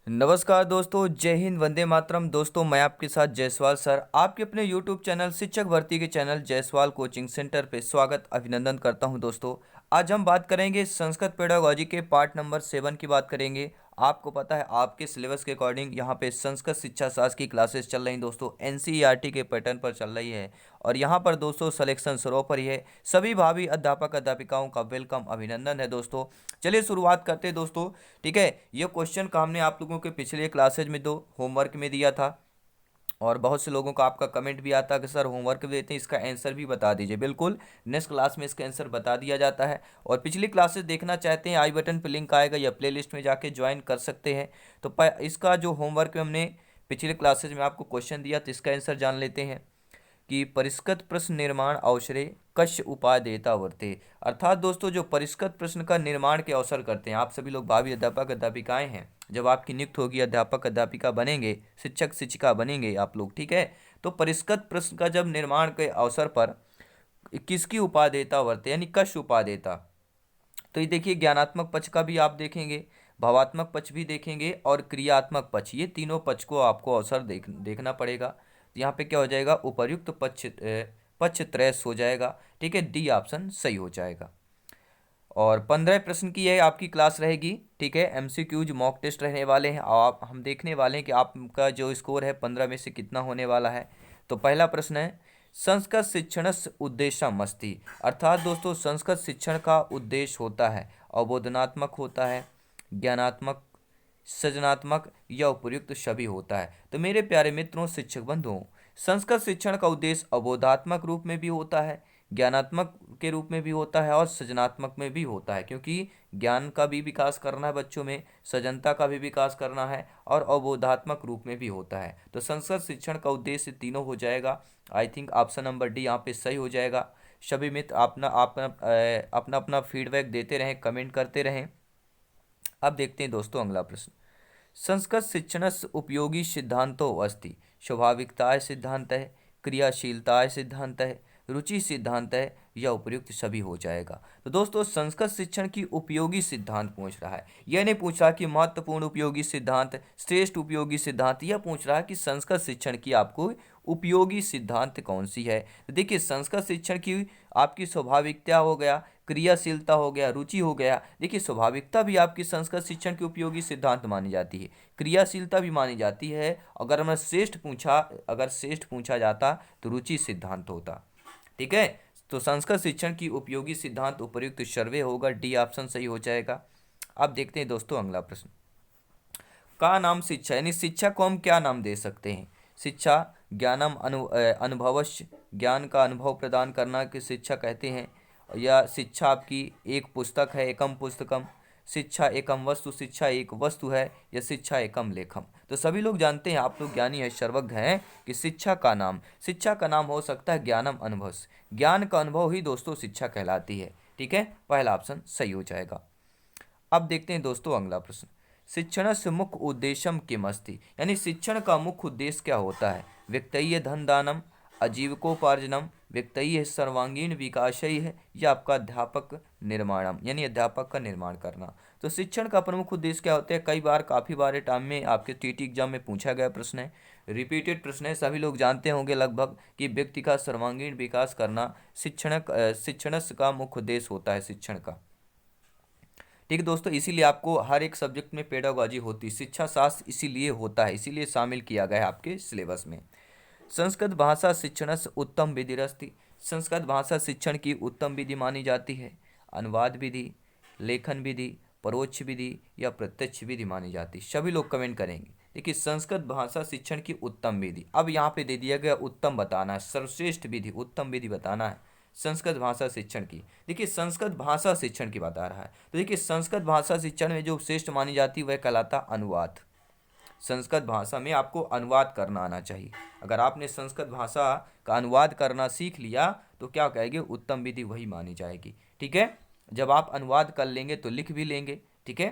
नमस्कार दोस्तों, जय हिंद, वंदे मातरम। दोस्तों, मैं आपके साथ जायसवाल सर आपके अपने यूट्यूब चैनल शिक्षक भर्ती के चैनल जायसवाल कोचिंग सेंटर पे स्वागत अभिनंदन करता हूं। दोस्तों, आज हम बात करेंगे संस्कृत पेडागोजी के पार्ट नंबर 7 की बात करेंगे। आपको पता है आपके सिलेबस के अकॉर्डिंग यहाँ पे संस्कृत शिक्षा शास्त्र की क्लासेस चल रही दोस्तों, एनसीईआरटी के पैटर्न पर चल रही है। और यहाँ पर दोस्तों सिलेक्शन सर्वोपरि है। सभी भावी अध्यापक अध्यापिकाओं का वेलकम, अभिनंदन है दोस्तों। चलिए शुरुआत करते हैं दोस्तों। ठीक है, ये क्वेश्चन का हमने आप लोगों के पिछले क्लासेज में दो होमवर्क में दिया था, और बहुत से लोगों का आपका कमेंट भी आता है कि सर होमवर्क भी देते हैं, इसका आंसर भी बता दीजिए। बिल्कुल, नेक्स्ट क्लास में इसका आंसर बता दिया जाता है। और पिछली क्लासेस देखना चाहते हैं, आई बटन पर लिंक आएगा या प्लेलिस्ट में जाके ज्वाइन कर सकते हैं। तो इसका जो होमवर्क में हमने पिछले क्लासेज में आपको क्वेश्चन दिया, तो इसका आंसर जान लेते हैं कि परिष्कृत प्रश्न निर्माण अवसरे कश्य उपाय देता वर्ते। अर्थात दोस्तों, जो परिष्कृत प्रश्न का निर्माण के अवसर करते हैं, आप सभी लोग भावी अध्यापक अध्यापिकाएं हैं, जब आपकी नियुक्त होगी, अध्यापक अध्यापिका बनेंगे, शिक्षक शिक्षिका बनेंगे आप लोग, ठीक है। तो परिष्कृत प्रश्न का जब निर्माण के अवसर पर किसकी उपादेयता वर्ते, यानी कश्य उपादेयता। तो ये देखिए, ज्ञानात्मक पक्ष का भी आप देखेंगे, भावात्मक पक्ष भी देखेंगे, और क्रियात्मक पक्ष, ये तीनों पक्ष को आपको अवसर देखना पड़ेगा। तो यहाँ पे क्या हो जाएगा, उपर्युक्त पक्ष त्रयस्थ हो जाएगा। ठीक है, डी ऑप्शन सही हो जाएगा। और 15 प्रश्न की यह आपकी क्लास रहेगी। ठीक है, एमसीक्यूज मॉक टेस्ट रहने वाले हैं, और हम देखने वाले हैं कि आपका जो स्कोर है 15 में से कितना होने वाला है। तो पहला प्रश्न है, संस्कृत शिक्षणस्य उद्देश्यमस्ति। अर्थात दोस्तों, संस्कृत शिक्षण का उद्देश्य होता है अवबोधनात्मक, होता है ज्ञानात्मक, सृजनात्मक या उपयुक्त सभी होता है। तो मेरे प्यारे मित्रों, शिक्षक बंधुओं, संस्कृत शिक्षण का उद्देश्य अवबोधात्मक रूप में भी होता है, ज्ञानात्मक के रूप में भी होता है, और सृजनात्मक में भी होता है। क्योंकि ज्ञान का भी विकास करना है बच्चों में, सृजनता का भी विकास करना है, और अवबोधात्मक रूप में भी होता है। तो संस्कृत शिक्षण का उद्देश्य तीनों हो जाएगा। आई थिंक ऑप्शन नंबर डी यहाँ पे सही हो जाएगा। सभी मित्र अपना अपना अपना अपना फीडबैक देते रहें, कमेंट करते रहें। अब देखते हैं दोस्तों अगला प्रश्न। संस्कृत शिक्षणस्य उपयोगी सिद्धांतो अस्ति। स्वाभाविकताय सिद्धांत है, क्रियाशीलताय सिद्धांत है, रुचि सिद्धांत है, या उपयुक्त सभी हो जाएगा। तो दोस्तों, संस्कृत शिक्षण की उपयोगी सिद्धांत पूछ रहा है। यह नहीं पूछ रहा कि महत्वपूर्ण उपयोगी सिद्धांत, श्रेष्ठ उपयोगी सिद्धांत, यह पूछ रहा है कि संस्कृत शिक्षण की आपको उपयोगी सिद्धांत कौन सी है। तो देखिए, संस्कृत शिक्षण की आपकी स्वाभाविकता हो गया, क्रियाशीलता हो गया, रुचि हो गया। देखिए, स्वाभाविकता भी आपकी संस्कृत शिक्षण की उपयोगी सिद्धांत मानी जाती है, क्रियाशीलता भी मानी जाती है। अगर श्रेष्ठ पूछा जाता तो रुचि सिद्धांत होता। ठीक है, तो संस्कृत शिक्षण की उपयोगी सिद्धांत उपयुक्त सर्वे होगा, डी ऑप्शन सही हो जाएगा। अब देखते हैं दोस्तों अगला प्रश्न। का नाम शिक्षा, यानी शिक्षा को हम क्या नाम दे सकते हैं। शिक्षा ज्ञानम अनुभवश्य, ज्ञान का अनुभव प्रदान करना की शिक्षा कहते हैं। या शिक्षा आपकी एक पुस्तक है, एकम पुस्तकम। शिक्षा एकम वस्तु, शिक्षा एक वस्तु है, या शिक्षा एकम लेखम। तो सभी लोग जानते हैं, आप लोग ज्ञानी है, सर्वज्ञ हैं, कि शिक्षा का नाम हो सकता है ज्ञानम अनुभव। ज्ञान का अनुभव ही दोस्तों शिक्षा कहलाती है। ठीक है, पहला ऑप्शन सही हो जाएगा। अब देखते हैं दोस्तों अगला प्रश्न। शिक्षण से मुख्य उद्देश्यम किम अस्ति, यानी शिक्षण का मुख्य उद्देश्य क्या होता है। वित्तीय धन दानम, आजीविकोपार्जनम, वित्तीय सर्वांगीण विकासई है, या आपका अध्यापक निर्माणम, यानी अध्यापक का निर्माण करना। तो शिक्षण का प्रमुख उद्देश्य क्या होता है, कई बार काफ़ी बार टाइम में आपके टीटी एग्जाम में पूछा गया प्रश्न है, रिपीटेड प्रश्न है, सभी लोग जानते होंगे लगभग, कि व्यक्ति का सर्वांगीण विकास करना शिक्षण का मुख्य उद्देश्य होता है शिक्षण का। ठीक है दोस्तों, इसीलिए आपको हर एक सब्जेक्ट में पेडागोजी होती है, शिक्षा शास्त्र इसीलिए होता है, इसीलिए शामिल किया गया है आपके सिलेबस में। संस्कृत भाषा शिक्षणस्य उत्तम विधिरस्ति। संस्कृत भाषा शिक्षण की उत्तम विधि मानी जाती है। अनुवाद विधि, लेखन विधि, परोक्ष विधि, या प्रत्यक्ष विधि मानी जाती है। सभी लोग कमेंट करेंगे। देखिए, संस्कृत भाषा शिक्षण की उत्तम विधि, अब यहाँ पे दे दिया गया उत्तम बताना है, सर्वश्रेष्ठ विधि, उत्तम विधि बताना है संस्कृत भाषा शिक्षण की। देखिए, संस्कृत भाषा शिक्षण की बता रहा है, तो देखिए संस्कृत भाषा शिक्षण में जो श्रेष्ठ मानी जाती है वह कहलाता अनुवाद। संस्कृत भाषा में आपको अनुवाद करना आना चाहिए। अगर आपने संस्कृत भाषा का अनुवाद करना सीख लिया तो क्या कहेंगे, उत्तम विधि वही मानी जाएगी। ठीक है, जब आप अनुवाद कर लेंगे तो लिख भी लेंगे। ठीक है,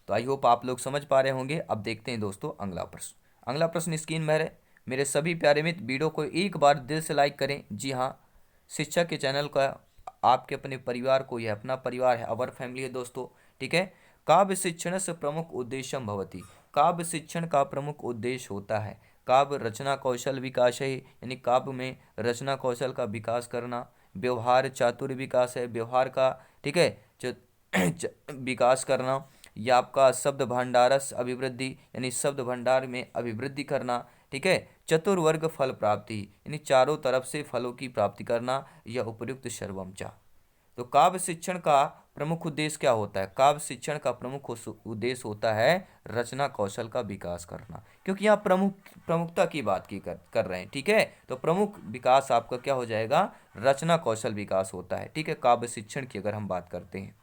तो आई होप आप लोग समझ पा रहे होंगे। अब देखते हैं दोस्तों अगला प्रश्न। अगला प्रश्न स्क्रीन में है। मेरे सभी प्यारे मित्र, वीडियो को एक बार दिल से लाइक करें। जी हाँ, शिक्षा के चैनल का आपके अपने परिवार को, यह अपना परिवार है, अवर फैमिली है दोस्तों। ठीक है, काव्य शिक्षणस्य प्रमुख उद्देश्यम भवति। काव्य शिक्षण का प्रमुख उद्देश्य होता है काव्य रचना कौशल विकास है, यानी काव्य में रचना कौशल का विकास करना। व्यवहार चातुर्य विकास है, व्यवहार का, ठीक है, विकास करना। या आपका शब्द भंडारस अभिवृद्धि, यानी शब्द भंडार में अभिवृद्धि करना। ठीक है, चतुर्वर्ग फल प्राप्ति, यानी चारों तरफ से फलों की प्राप्ति करना। यह उपयुक्त सर्वम चा। तो काव्य शिक्षण का प्रमुख उद्देश्य क्या होता है? काव्य शिक्षण का प्रमुख उद्देश्य होता है रचना कौशल का विकास करना, क्योंकि यहाँ प्रमुखता की बात कर रहे हैं। ठीक है, तो प्रमुख विकास आपका क्या हो जाएगा? रचना कौशल विकास होता है। ठीक है, काव्य शिक्षण की अगर हम बात करते हैं,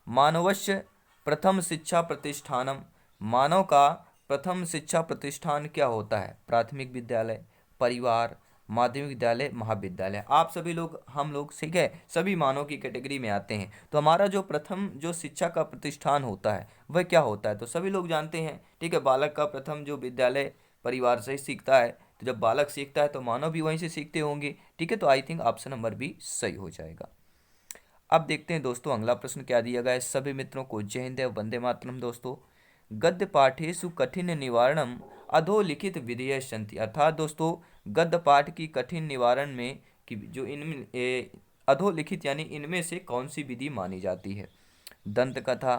मानवस्य प्रथम शिक्षा प्रतिष्ठानम, मानव का प्रथम शिक्षा प्रतिष्ठान क्या होता है? प्राथमिक विद्यालय, परिवार, माध्यमिक विद्यालय, महाविद्यालय। आप सभी लोग, हम लोग, ठीक है, सभी मानव की कैटेगरी में आते हैं। तो हमारा जो प्रथम जो शिक्षा का प्रतिष्ठान होता है वह क्या होता है? तो सभी लोग जानते हैं। ठीक है, बालक का प्रथम जो विद्यालय परिवार से ही सीखता है। तो जब बालक सीखता है तो मानव भी वहीं से सीखते होंगे। ठीक है, तो I think option number B सही हो जाएगा। अब देखते हैं दोस्तों अगला प्रश्न क्या दिया गया है। सभी मित्रों को जय हिंद एवं वंदे मातरम। दोस्तों, गद्य पाठेषु कठिन निवारणम अधोलिखित विधेय सन्ति, अर्थात दोस्तों गद्य पाठ की कठिन निवारण में कि जो इनमें अधोलिखित यानी इनमें से कौन सी विधि मानी जाती है? दंत कथा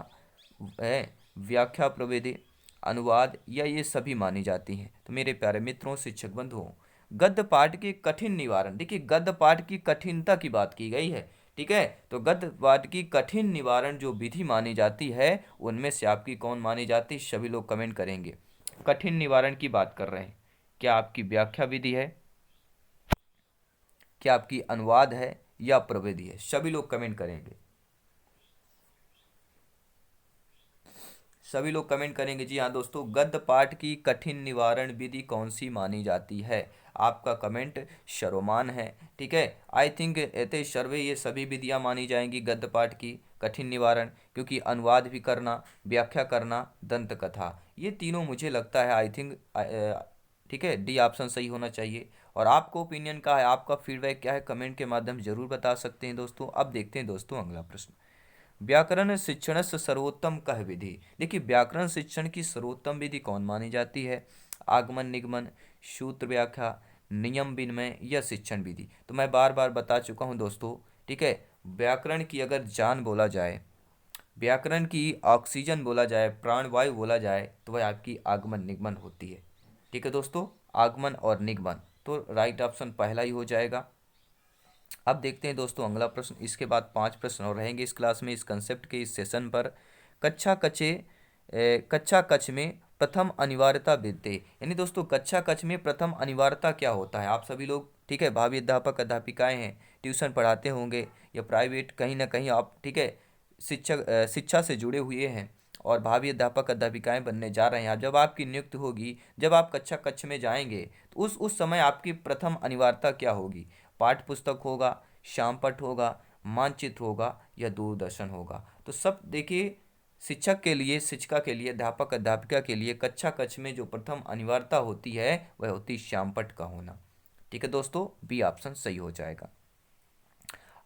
है, व्याख्या प्रविधि, अनुवाद, या ये सभी मानी जाती हैं? तो मेरे प्यारे मित्रों, शिक्षक बंधुओं, गद्य पाठ के कठिन निवारण, देखिए गद्य पाठ की कठिनता की बात की गई है। ठीक है, तो गद्य पाठ की कठिन निवारण जो विधि मानी जाती है उनमें से आपकी कौन मानी जाती है? सभी लोग कमेंट करेंगे। कठिन निवारण की बात कर रहे हैं, क्या आपकी व्याख्या विधि है, क्या आपकी अनुवाद है, या प्रविधि है? सभी लोग कमेंट करेंगे, सभी लोग कमेंट करेंगे। जी हाँ दोस्तों, गद्य पाठ की कठिन निवारण विधि कौन सी मानी जाती है? आपका कमेंट सर्वमान है। ठीक है, आई थिंक एते सर्वे ये सभी विधियां मानी जाएंगी गद्य पाठ की कठिन निवारण, क्योंकि अनुवाद भी करना, व्याख्या करना, दंत कथा, ये तीनों मुझे लगता है आई थिंक, ठीक है, डी ऑप्शन सही होना चाहिए। और आपको ओपिनियन का है, आपका फीडबैक क्या है, कमेंट के माध्यम से जरूर बता सकते हैं दोस्तों। अब देखते हैं दोस्तों अगला प्रश्न, व्याकरण शिक्षण से सर्वोत्तम कह विधि। देखिए व्याकरण शिक्षण की सर्वोत्तम विधि कौन मानी जाती है? आगमन निगमन, सूत्र व्याख्या, नियम विनिमय, या शिक्षण विधि? तो मैं बार बार बता चुका हूँ दोस्तों। ठीक है, व्याकरण की अगर जान बोला जाए, व्याकरण की ऑक्सीजन बोला जाए, प्राणवायु बोला जाए, तो वह आपकी आगमन निगमन होती है। ठीक है दोस्तों, आगमन और निगमन, तो राइट ऑप्शन पहला ही हो जाएगा। अब देखते हैं दोस्तों अगला प्रश्न। इसके बाद 5 प्रश्न और रहेंगे इस क्लास में, इस कंसेप्ट के इस सेशन पर। कक्षा कक्ष में प्रथम अनिवार्यता विद्ये, यानी दोस्तों कक्षा कक्ष में प्रथम अनिवार्यता क्या होता है? आप सभी लोग, ठीक है, भावी अध्यापक अध्यापिकाएं हैं, ट्यूशन पढ़ाते होंगे या प्राइवेट कहीं ना कहीं आप, ठीक है, शिक्षा से जुड़े हुए हैं और भावी अध्यापक अध्यापिकाएं बनने जा रहे हैं। जब आपकी नियुक्ति होगी, जब आप कक्षा कक्ष में जाएंगे, तो उस समय आपकी प्रथम अनिवार्यता क्या होगी? पाठ्य पुस्तक होगा, श्यामपट्ट होगा, मानचित्र होगा, या दूरदर्शन होगा? तो सब देखिए, शिक्षक के लिए, शिक्षिका के लिए, अध्यापक अध्यापिका के लिए कक्षा कक्ष में जो प्रथम अनिवार्यता होती है वह होती है श्यामपट्ट का होना। ठीक है दोस्तों, बी ऑप्शन सही हो जाएगा।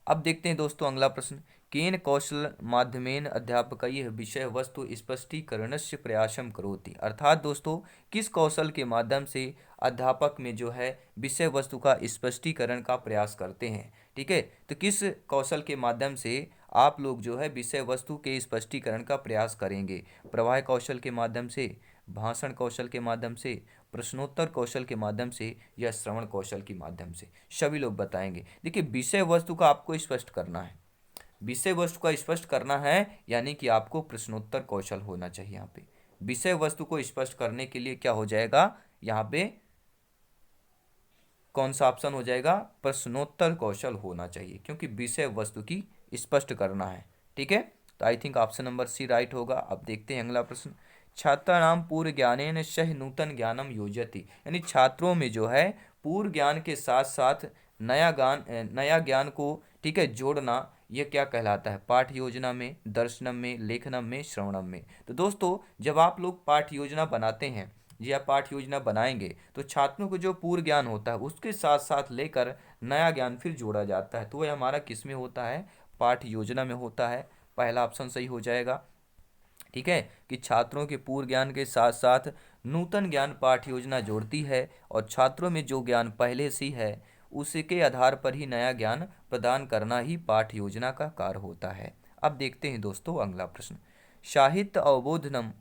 अब देखते हैं दोस्तों अगला प्रश्न, केन कौशल माध्यमेन अध्यापकैः विषय वस्तु स्पष्टीकरणस्य प्रयासम करोति, अर्थात दोस्तों किस कौशल के माध्यम से अध्यापक में जो है विषय वस्तु का स्पष्टीकरण का प्रयास करते हैं? ठीक है, तो किस कौशल के माध्यम से आप लोग जो है विषय वस्तु के स्पष्टीकरण का प्रयास करेंगे? प्रवाह कौशल के माध्यम से, भाषण कौशल के माध्यम से, प्रश्नोत्तर कौशल के माध्यम से, या श्रवण कौशल के माध्यम से? सभी लोग बताएंगे। देखिए विषय वस्तु का आपको स्पष्ट करना है, विषय वस्तु का स्पष्ट करना है, यानी कि आपको प्रश्नोत्तर कौशल होना चाहिए। यहाँ पे विषय वस्तु को स्पष्ट करने के लिए क्या हो जाएगा? यहाँ पे कौन सा ऑप्शन हो जाएगा? प्रश्नोत्तर कौशल होना चाहिए, क्योंकि विषय वस्तु की स्पष्ट करना है। ठीक है, तो I think option number C right होगा। अब देखते हैं अगला प्रश्न, छात्राणाम पूर्व ज्ञानेन सह नूतन ज्ञानम योजयति, यानी छात्रों में जो है पूर्व ज्ञान के साथ साथ नया ज्ञान को, ठीक है, जोड़ना, यह क्या कहलाता है? पाठ्य योजना में, दर्शनम में, लेखनम में, श्रवणम में? तो दोस्तों जब आप लोग पाठ्य योजना बनाते हैं या पाठ्य योजना बनाएंगे तो छात्रों को जो पूर्व ज्ञान होता है उसके साथ साथ लेकर नया ज्ञान फिर जोड़ा जाता है। तो वह हमारा किस में होता है? पाठ्य योजना में होता है, पहला ऑप्शन सही हो जाएगा। ठीक है, कि छात्रों के पूर्व ज्ञान के साथ साथ नूतन ज्ञान पाठ योजना जोड़ती है और छात्रों में जो ज्ञान पहले से है उसके आधार पर ही नया ज्ञान प्रदान करना ही पाठ योजना का कार्य होता है। अब देखते हैं दोस्तों अगला प्रश्न। साहित्य अवबोधनम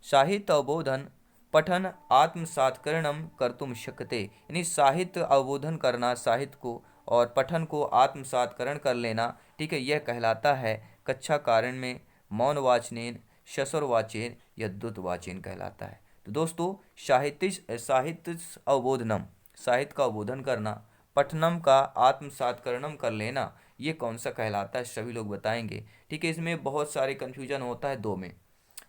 साहित्य अवबोधन पठन आत्मसात्करणम कर्तुम शक्यते, यानी साहित्य अवबोधन करना, साहित्य को और पठन को आत्मसात्करण कर लेना, ठीक है, यह कहलाता है कक्षा कारण में मौन वाचनेन, ससुर वाचेन या द्रुत वाचेन कहलाता है। तो दोस्तों साहित्य अवबोधनम, साहित्य का अवबोधन करना, पठनम का आत्मसात्करणम कर लेना, ये कौन सा कहलाता है, सभी लोग बताएंगे। ठीक है, इसमें बहुत सारे कन्फ्यूजन होता है दो में,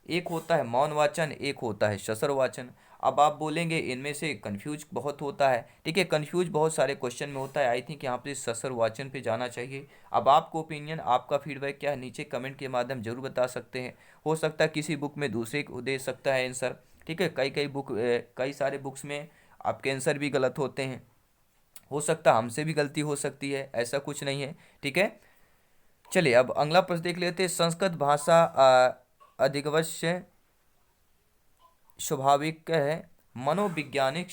एक होता है मौन वाचन, एक होता है ससुर वाचन। अब आप बोलेंगे इनमें से कंफ्यूज बहुत होता है। ठीक है, कंफ्यूज बहुत सारे क्वेश्चन में होता है। आई थिंक यहाँ पे ससुर वाचन पे जाना चाहिए। अब आपको ओपिनियन, आपका फीडबैक क्या है, नीचे कमेंट के माध्यम जरूर बता सकते हैं। हो सकता है किसी बुक में दूसरे को दे सकता है आंसर। ठीक है, कई सारे बुक्स में आपके आंसर भी गलत होते हैं। हो सकता है हमसे भी गलती हो सकती है, ऐसा कुछ नहीं है। ठीक है, चलिए अब अगला प्रश्न देख लेते हैं। संस्कृत भाषा अधिगवश्य स्वाभाविक है मनोवैज्ञानिक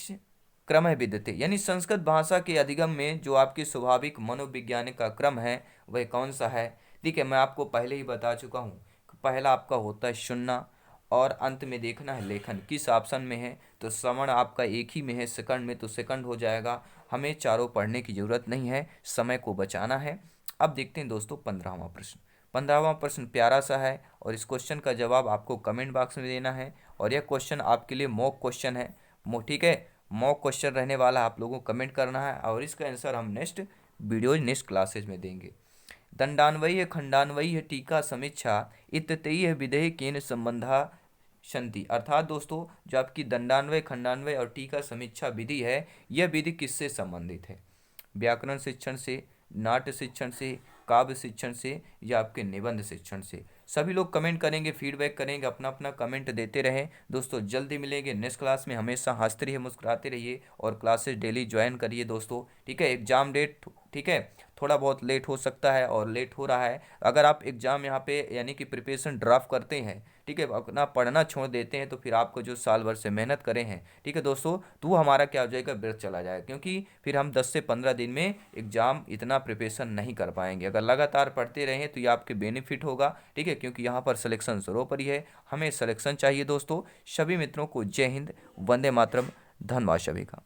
क्रम है विद्यते, यानी संस्कृत भाषा के अधिगम में जो आपकी स्वाभाविक मनोवैज्ञानिक का क्रम है वह कौन सा है। ठीक है, मैं आपको पहले ही बता चुका हूँ। पहला आपका होता है सुनना और अंत में देखना है लेखन। किस ऑप्शन में है, तो श्रवण आपका एक ही में है, सेकंड में, तो सेकंड हो जाएगा। हमें चारों पढ़ने की जरूरत नहीं है, समय को बचाना है। अब देखते हैं दोस्तों 15वां प्रश्न। 15वां प्रश्न प्यारा सा है और इस क्वेश्चन का जवाब आपको कमेंट बॉक्स में देना है। और यह क्वेश्चन आपके लिए मॉक क्वेश्चन है। ठीक है, मॉक क्वेश्चन रहने वाला, आप लोगों को कमेंट करना है और इसका आंसर हम नेक्स्ट वीडियो, नेक्स्ट क्लासेज में देंगे। दंडान्वयी खंडान्वयी टीका समीक्षा इत्यतैः विधेयकेन संबंधा संति, अर्थात दोस्तों जो आपकी दंडान्वय, खंडान्वय और टीका समीक्षा विधि है, यह विधि किससे संबंधित है। व्याकरण शिक्षण से, नाट्य शिक्षण से, काव्य शिक्षण से या आपके निबंध शिक्षण से। सभी लोग कमेंट करेंगे, फीडबैक करेंगे, अपना अपना कमेंट देते रहें। दोस्तों जल्दी मिलेंगे नेक्स्ट क्लास में। हमेशा हंसते रहिए, मुस्कुराते रहिए और क्लासेस डेली ज्वाइन करिए दोस्तों। ठीक है, एग्जाम डेट, ठीक है, थोड़ा बहुत लेट हो सकता है और लेट हो रहा है। अगर आप एग्जाम यहाँ पे यानी कि प्रिपरेशन ड्राफ्ट करते हैं, ठीक है, अपना पढ़ना छोड़ देते हैं, तो फिर आपको जो साल भर से मेहनत करे हैं, ठीक है दोस्तों, तो वो हमारा क्या हो जाएगा, व्यर्थ चला जाएगा। क्योंकि फिर हम 10 से 15 दिन में एग्जाम इतना प्रिपरेशन नहीं कर पाएंगे। अगर लगातार पढ़ते रहें तो ये आपके बेनिफिट होगा। ठीक है, क्योंकि यहाँ पर सिलेक्शन सर्वोपरि है, हमें सिलेक्शन चाहिए दोस्तों। सभी मित्रों को जय हिंद, वंदे मातरम, धन्यवाद सभी का।